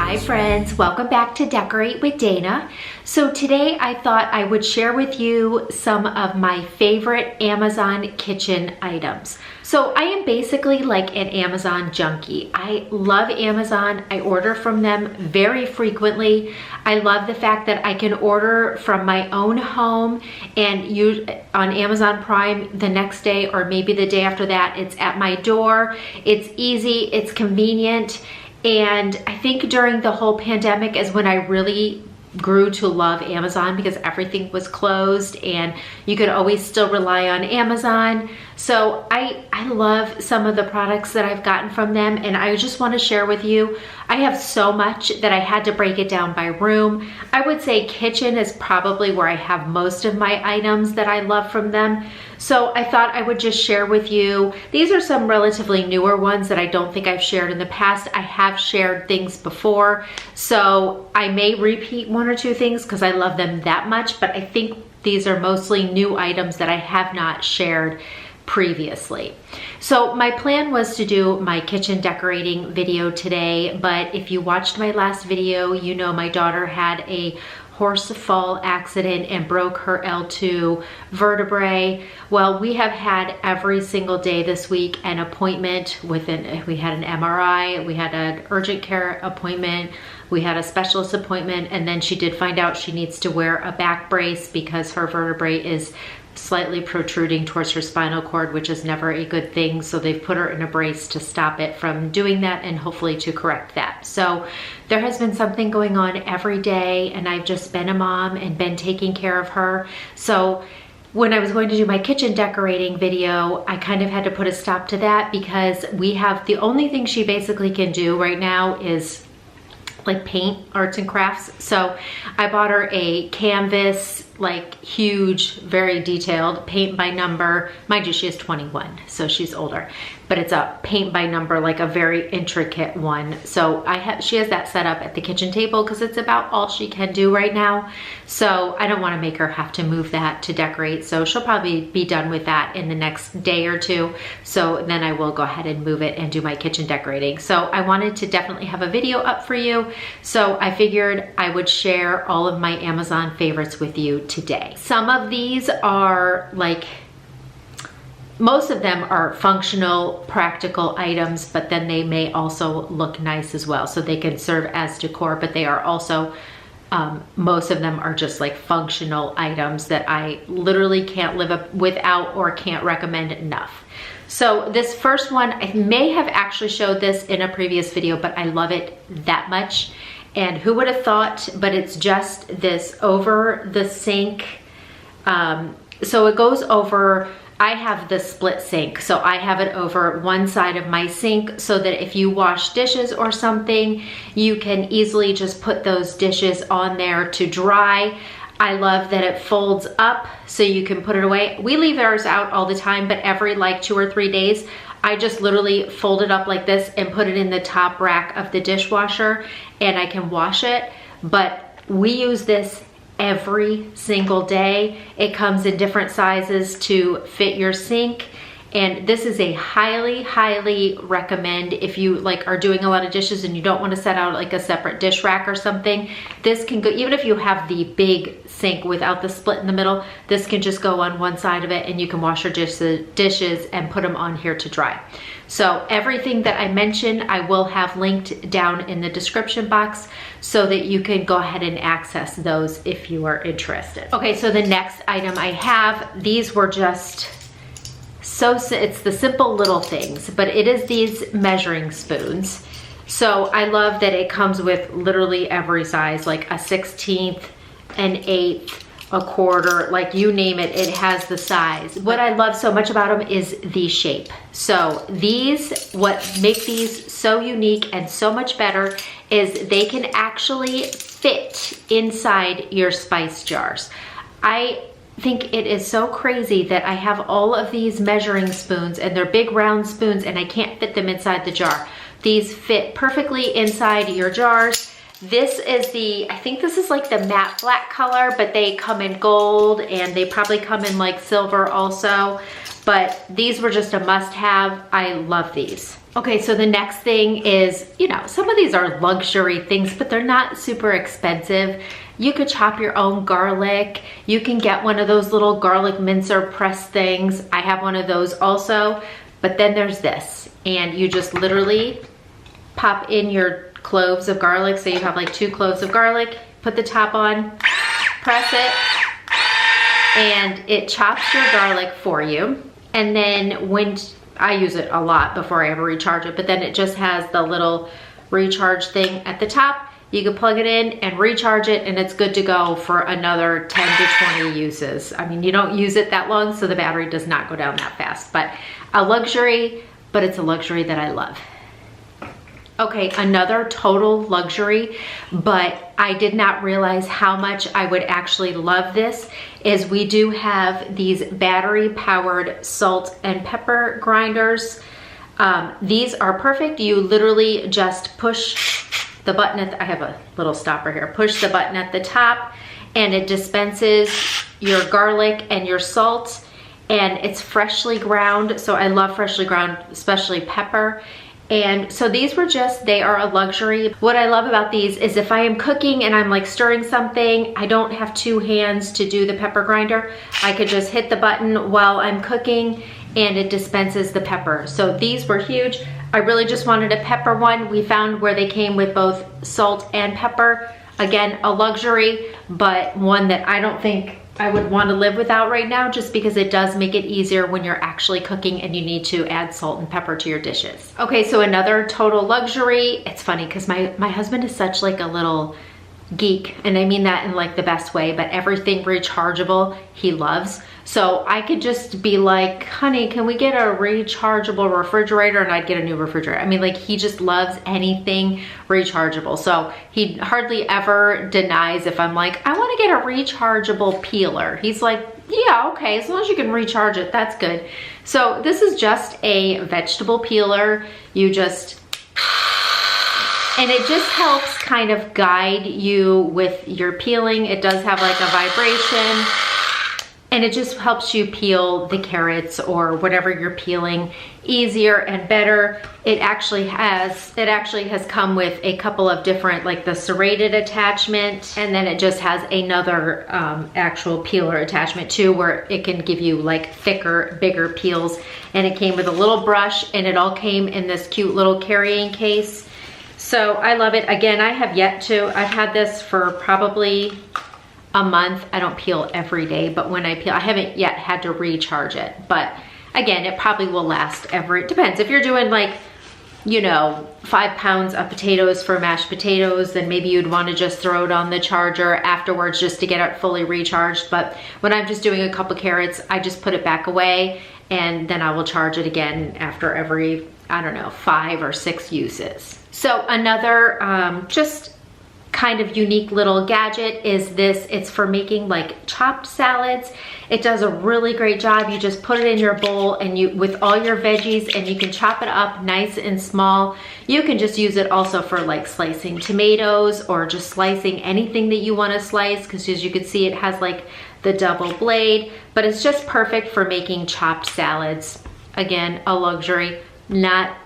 Hi friends, welcome back to Decorate with Dana. So today I thought I would share with you some of my favorite Amazon kitchen items. So I am basically like an Amazon junkie. I love Amazon. I order from them very frequently. I love the fact that I can order from my own home and use on Amazon Prime the next day or maybe the day after that. It's at my door. It's easy, it's convenient. And I think during the whole pandemic is when I really grew to love Amazon because everything was closed and you could always still rely on Amazon. So I love some of the products that I've gotten from them, and I just want to share with you. I have so much that I had to break it down by room. I would say kitchen is probably where I have most of my items that I love from them. So I thought I would just share with you. These are some relatively newer ones that I don't think I've shared in the past. I have shared things before, so I may repeat one or two things because I love them that much, but I think these are mostly new items that I have not shared previously. So my plan was to do my kitchen decorating video today, but if you watched my last video, you know my daughter had a horse fall accident and broke her L2 vertebrae. Well, we have had every single day this week an appointment we had an MRI, we had an urgent care appointment, we had a specialist appointment, and then she did find out she needs to wear a back brace because her vertebrae is slightly protruding towards her spinal cord, which is never a good thing. So they've put her in a brace to stop it from doing that and hopefully to correct that. So there has been something going on every day, and I've just been a mom and been taking care of her. So when I was going to do my kitchen decorating video, I kind of had to put a stop to that because we have the only thing she basically can do right now is like paint, arts and crafts. So I bought her a canvas, like huge, very detailed paint by number. Mind you, she is 21, so she's older, but it's a paint by number, like a very intricate one. So she has that set up at the kitchen table because it's about all she can do right now. So I don't want to make her have to move that to decorate. So she'll probably be done with that in the next day or two. So then I will go ahead and move it and do my kitchen decorating. So I wanted to definitely have a video up for you. So I figured I would share all of my Amazon favorites with you today. Some of these are like, most of them are functional, practical items, but then they may also look nice as well. So they can serve as decor, but they are also, most of them are just like functional items that I literally can't live without or can't recommend enough. So this first one, I may have actually showed this in a previous video, but I love it that much. And who would have thought, but it's just this over the sink. So it goes over, I have the split sink. So I have it over one side of my sink so that if you wash dishes or something, you can easily just put those dishes on there to dry. I love that it folds up so you can put it away. We leave ours out all the time, but every like 2 or 3 days, I just literally fold it up like this and put it in the top rack of the dishwasher and I can wash it. But we use this every single day. It comes in different sizes to fit your sink. And this is a highly, highly recommend if you like are doing a lot of dishes and you don't want to set out like a separate dish rack or something. This can go, even if you have the big sink without the split in the middle, this can just go on one side of it and you can wash your dishes and put them on here to dry. So everything that I mentioned, I will have linked down in the description box so that you can go ahead and access those if you are interested. Okay, so the next item I have, these were just it's the simple little things, but it is these measuring spoons. So I love that it comes with literally every size, like a 1/16, an 1/8, a 1/4, like you name it, it has the size. What I love so much about them is the shape. So these, what make these so unique and so much better is they can actually fit inside your spice jars. I think it is so crazy that I have all of these measuring spoons and they're big round spoons and I can't fit them inside the jar. These fit perfectly inside your jars. This is I think this is like the matte black color, but they come in gold and they probably come in like silver also. But these were just a must have. I love these. Okay, so the next thing is, you know, some of these are luxury things, but they're not super expensive. You could chop your own garlic. You can get one of those little garlic mincer press things. I have one of those also, but then there's this, and you just literally pop in your cloves of garlic. So you have like 2 cloves of garlic, put the top on, press it, and it chops your garlic for you. And then when I use it a lot before I ever recharge it, but then it just has the little recharge thing at the top. You can plug it in and recharge it, and it's good to go for another 10 to 20 uses. I mean, you don't use it that long, so the battery does not go down that fast, but a luxury, but it's a luxury that I love. Okay, another total luxury, but I did not realize how much I would actually love this, is we do have these battery powered salt and pepper grinders. These are perfect. You literally just push the button I have a little stopper here. Push the button at the top and it dispenses your garlic and your salt, and it's freshly ground. So I love freshly ground, especially pepper. And so these were just, they are a luxury. What I love about these is if I am cooking and I'm like stirring something, I don't have 2 hands to do the pepper grinder. I could just hit the button while I'm cooking and it dispenses the pepper. So these were huge. I really just wanted a pepper one. We found where they came with both salt and pepper. Again, a luxury, but one that I don't think I would want to live without right now, just because it does make it easier when you're actually cooking and you need to add salt and pepper to your dishes. Okay, so another total luxury. It's funny because my husband is such like a little geek, and I mean that in like the best way, but everything rechargeable he loves. So I could just be like, honey, can we get a rechargeable refrigerator? And I'd get a new refrigerator. I mean, like, he just loves anything rechargeable. So he hardly ever denies if I'm like, I want to get a rechargeable peeler. He's like, yeah, okay, as long as you can recharge it, that's good. So this is just a vegetable peeler. You just, and it just helps kind of guide you with your peeling. It does have like a vibration, and it just helps you peel the carrots or whatever you're peeling easier and better. It actually has come with a couple of different, like the serrated attachment, and then it just has another actual peeler attachment too, where it can give you like thicker, bigger peels. And it came with a little brush, and it all came in this cute little carrying case. So I love it. Again, I've had this for probably a month. I don't peel every day, but when I peel, I haven't yet had to recharge it. But again, it probably will last it depends. If you're doing like, you know, 5 pounds of potatoes for mashed potatoes, then maybe you'd want to just throw it on the charger afterwards just to get it fully recharged. But when I'm just doing a couple carrots, I just put it back away, and then I will charge it again after every, I don't know, 5 or 6 uses. So another just kind of unique little gadget is this. It's for making like chopped salads. It does a really great job. You just put it in your bowl and with all your veggies, and you can chop it up nice and small. You can just use it also for like slicing tomatoes or just slicing anything that you want to slice, because as you can see, it has like the double blade, but it's just perfect for making chopped salads. Again, a luxury, not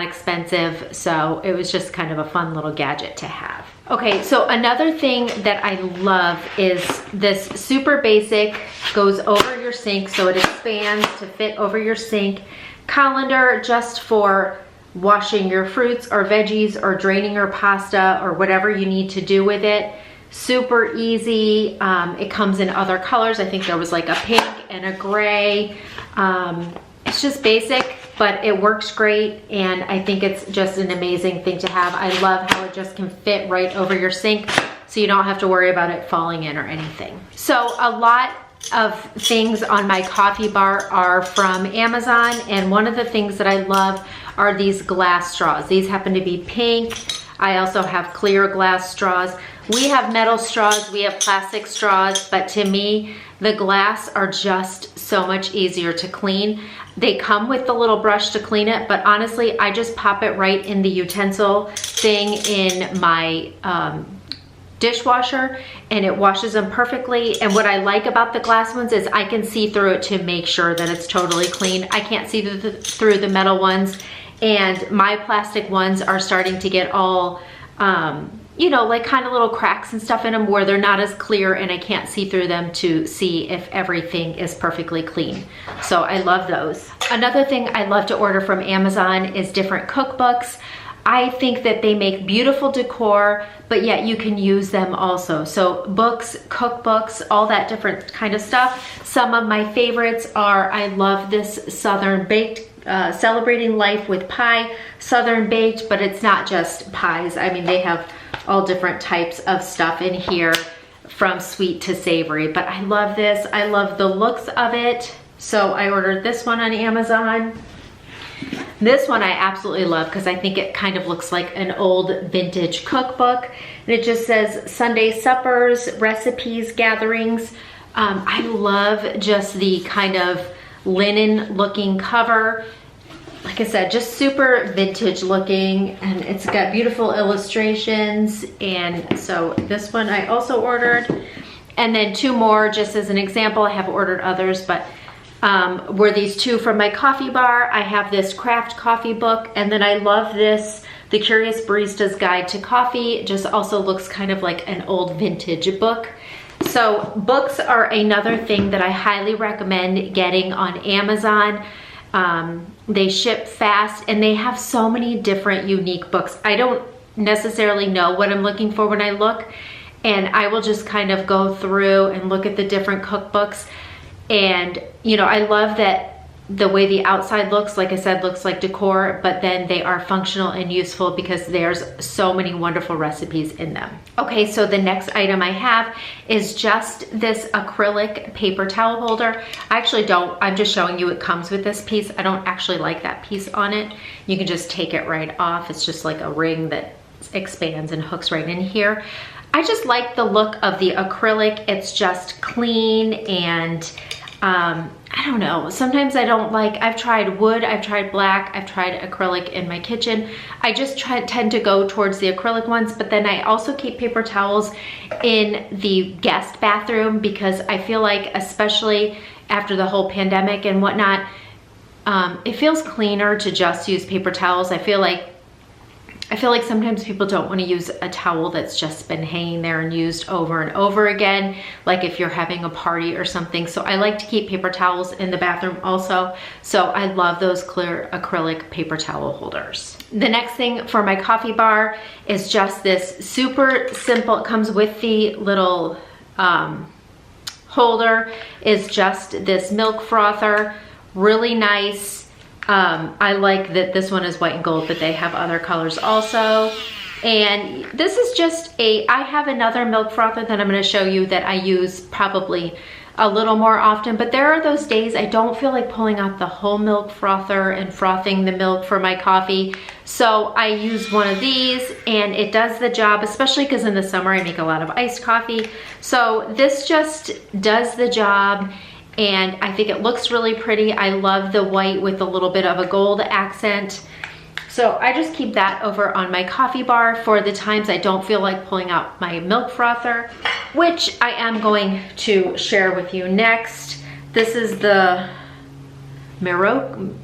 expensive. So it was just kind of a fun little gadget to have. Okay, so another thing that I love is this super basic, goes over your sink, so it expands to fit over your sink colander, just for washing your fruits or veggies or draining your pasta or whatever you need to do with it. Super easy. It comes in other colors. I think there was like a pink and a gray. It's just basic, but it works great, and I think it's just an amazing thing to have. I love how it just can fit right over your sink, so you don't have to worry about it falling in or anything. So a lot of things on my coffee bar are from Amazon, and one of the things that I love are these glass straws. These happen to be pink. I also have clear glass straws. We have metal straws, we have plastic straws, but to me, the glass are just so much easier to clean. They come with the little brush to clean it, but honestly, I just pop it right in the utensil thing in my dishwasher, and it washes them perfectly. And what I like about the glass ones is I can see through it to make sure that it's totally clean. I can't see through the metal ones, and my plastic ones are starting to get all, you know, like kind of little cracks and stuff in them where they're not as clear and I can't see through them to see if everything is perfectly clean. So I love those. Another thing I love to order from Amazon is different cookbooks. I think that they make beautiful decor, but yet you can use them also. So books, cookbooks, all that different kind of stuff. Some of my favorites are, I love this Southern Baked, Celebrating Life with Pie, Southern Baked, but it's not just pies. I mean, they have all different types of stuff in here from sweet to savory, but I love this. I love the looks of it. So I ordered this one on Amazon. This one I absolutely love because I think it kind of looks like an old vintage cookbook. And it just says Sunday suppers, recipes, gatherings. I love just the kind of linen looking cover. Like I said, just super vintage looking, and it's got beautiful illustrations. And so this one I also ordered. And then two more, just as an example. I have ordered others, but were these two from my coffee bar. I have this craft coffee book, and then I love this, The Curious Barista's Guide to Coffee. It just also looks kind of like an old vintage book. So books are another thing that I highly recommend getting on Amazon. They ship fast and they have so many different unique books. I don't necessarily know what I'm looking for when I look, and I will just kind of go through and look at the different cookbooks. And you know, I love that the way the outside looks, like I said, looks like decor, but then they are functional and useful because there's so many wonderful recipes in them. Okay, so the next item I have is just this acrylic paper towel holder. I actually don't, I'm just showing you it comes with this piece. I don't actually like that piece on it. You can just take it right off. It's just like a ring that expands and hooks right in here. I just like the look of the acrylic. It's just clean, and I don't know, sometimes I don't like, I've tried wood, I've tried black, I've tried acrylic in my kitchen. I just tend to go towards the acrylic ones, but then I also keep paper towels in the guest bathroom because I feel like, especially after the whole pandemic and whatnot, it feels cleaner to just use paper towels. I feel like sometimes people don't want to use a towel that's just been hanging there and used over and over again, like if you're having a party or something. So I like to keep paper towels in the bathroom also. So I love those clear acrylic paper towel holders. The next thing for my coffee bar is just this super simple, it comes with the little holder, is just this milk frother, really nice. I like that this one is white and gold, but they have other colors also. And this is just I have another milk frother that I'm going to show you that I use probably a little more often, but there are those days I don't feel like pulling out the whole milk frother and frothing the milk for my coffee. So I use one of these and it does the job, especially because in the summer I make a lot of iced coffee. So this just does the job. And I think it looks really pretty. I love the white with a little bit of a gold accent. So I just keep that over on my coffee bar for the times I don't feel like pulling out my milk frother, which I am going to share with you next. This is the Morocco,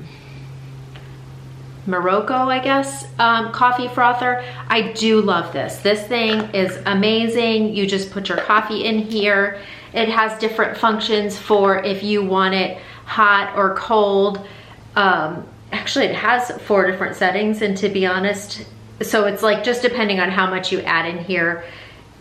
I guess, coffee frother. I do love this. This thing is amazing. You just put your coffee in here. It has different functions for if you want it hot or cold. Actually, it has 4 different settings, and to be honest, so it's like just depending on how much you add in here.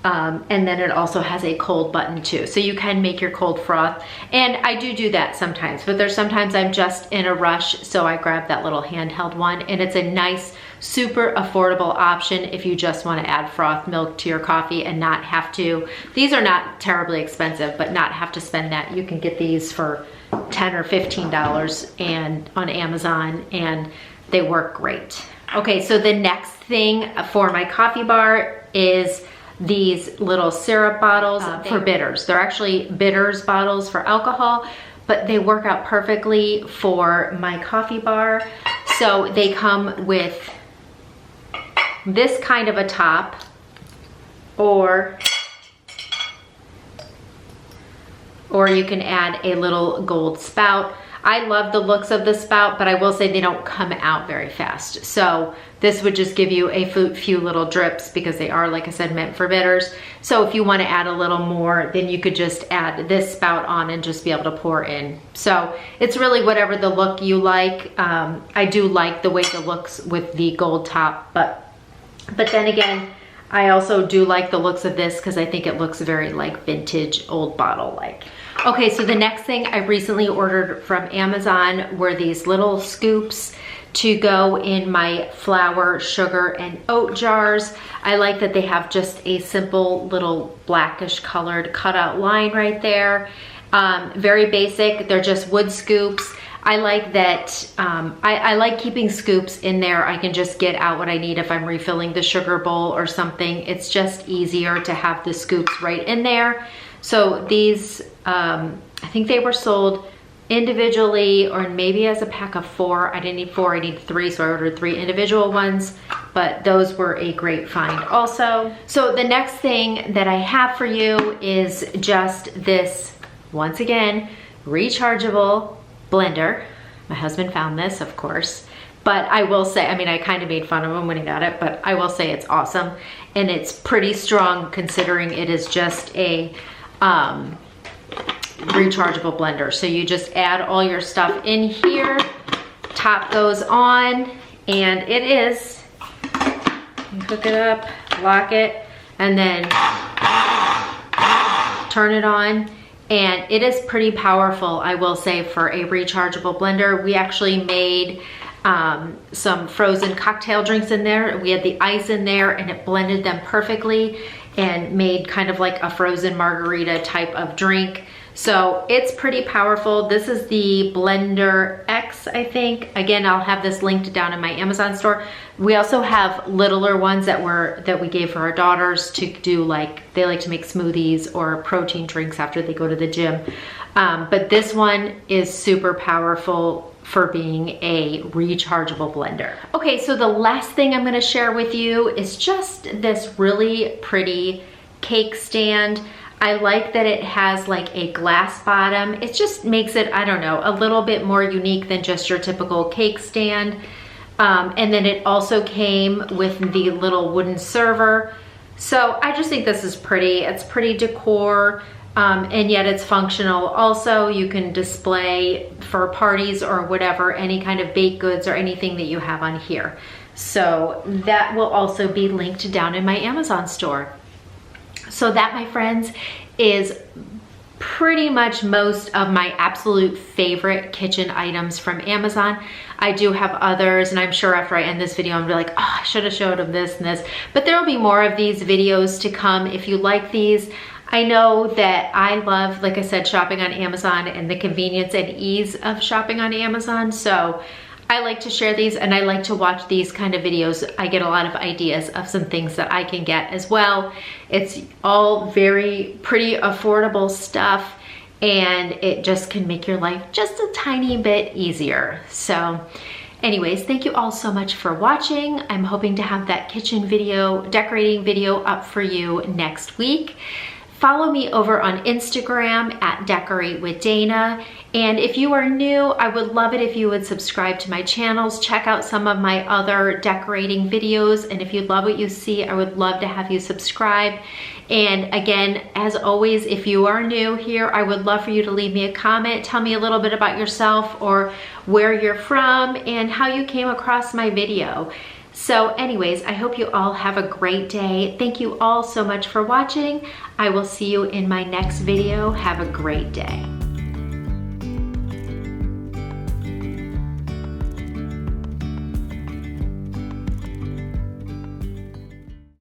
And then it also has a cold button too. So you can make your cold froth. And I do that sometimes, but there's sometimes I'm just in a rush. So I grab that little handheld one, and it's a nice, super affordable option if you just want to add froth milk to your coffee and not have to. These are not terribly expensive, but not have to spend that. You can get these for $10 or $15 and on Amazon, and they work great. Okay, so the next thing for my coffee bar is these little syrup bottles for bitters. They're actually bitters bottles for alcohol, but they work out perfectly for my coffee bar. So they come with this kind of a top, or you can add a little gold spout. I love the looks of the spout, but I will say they don't come out very fast. So this would just give you a few little drips because they are, like I said, meant for bitters. So if you want to add a little more, then you could just add this spout on and just be able to pour in. So it's really whatever the look you like. I do like the way it looks with the gold top, but then again, I also do like the looks of this because I think it looks very like vintage old bottle like. Okay, so the next thing I recently ordered from Amazon were these little scoops to go in my flour, sugar, and oat jars. I like that they have just a simple little blackish colored cutout line right there. Very basic, they're just wood scoops. I like that, I like keeping scoops in there. I can just get out what I need if I'm refilling the sugar bowl or something. It's just easier to have the scoops right in there. So these, I think they were sold individually or maybe as a pack of 4. I didn't need 4, I need 3, so I ordered 3 individual ones, but those were a great find also. So the next thing that I have for you is just this, once again, rechargeable blender. My husband found this, of course, but I will say, I mean, I kind of made fun of him when he got it, but I will say it's awesome, and it's pretty strong considering it is just a rechargeable blender. So you just add all your stuff in here, top goes on, and it is, you hook it up, lock it, and then turn it on. And it is pretty powerful, I will say, for a rechargeable blender. We actually made some frozen cocktail drinks in there. We had the ice in there and it blended them perfectly and made kind of like a frozen margarita type of drink. So it's pretty powerful. This is the Blender X, I think. Again, I'll have this linked down in my Amazon store. We also have littler ones that we gave for our daughters to do, like, they like to make smoothies or protein drinks after they go to the gym. But this one is super powerful for being a rechargeable blender. Okay, so the last thing I'm gonna share with you is just this really pretty cake stand. I like that it has like a glass bottom. It just makes it, I don't know, a little bit more unique than just your typical cake stand. And then it also came with the little wooden server. So I just think this is pretty. It's pretty decor, and yet it's functional. Also, you can display for parties or whatever, any kind of baked goods or anything that you have on here. So that will also be linked down in my Amazon store. So that, my friends, is pretty much most of my absolute favorite kitchen items from Amazon. I do have others, and I'm sure after I end this video, I'm gonna be like, oh, I should have showed them this and this. But there will be more of these videos to come if you like these. I know that I love, like I said, shopping on Amazon and the convenience and ease of shopping on Amazon. So I like to share these and I like to watch these kind of videos. I get a lot of ideas of some things that I can get as well. It's all very pretty affordable stuff, and it just can make your life just a tiny bit easier. So anyways, thank you all so much for watching. I'm hoping to have that kitchen video, decorating video up for you next week. Follow me over on Instagram at decoratewithdana. And if you are new, I would love it if you would subscribe to my channels, check out some of my other decorating videos. And if you love what you see, I would love to have you subscribe. And again, as always, if you are new here, I would love for you to leave me a comment. Tell me a little bit about yourself or where you're from and how you came across my video. So anyways, I hope you all have a great day. Thank you all so much for watching. I will see you in my next video. Have a great day.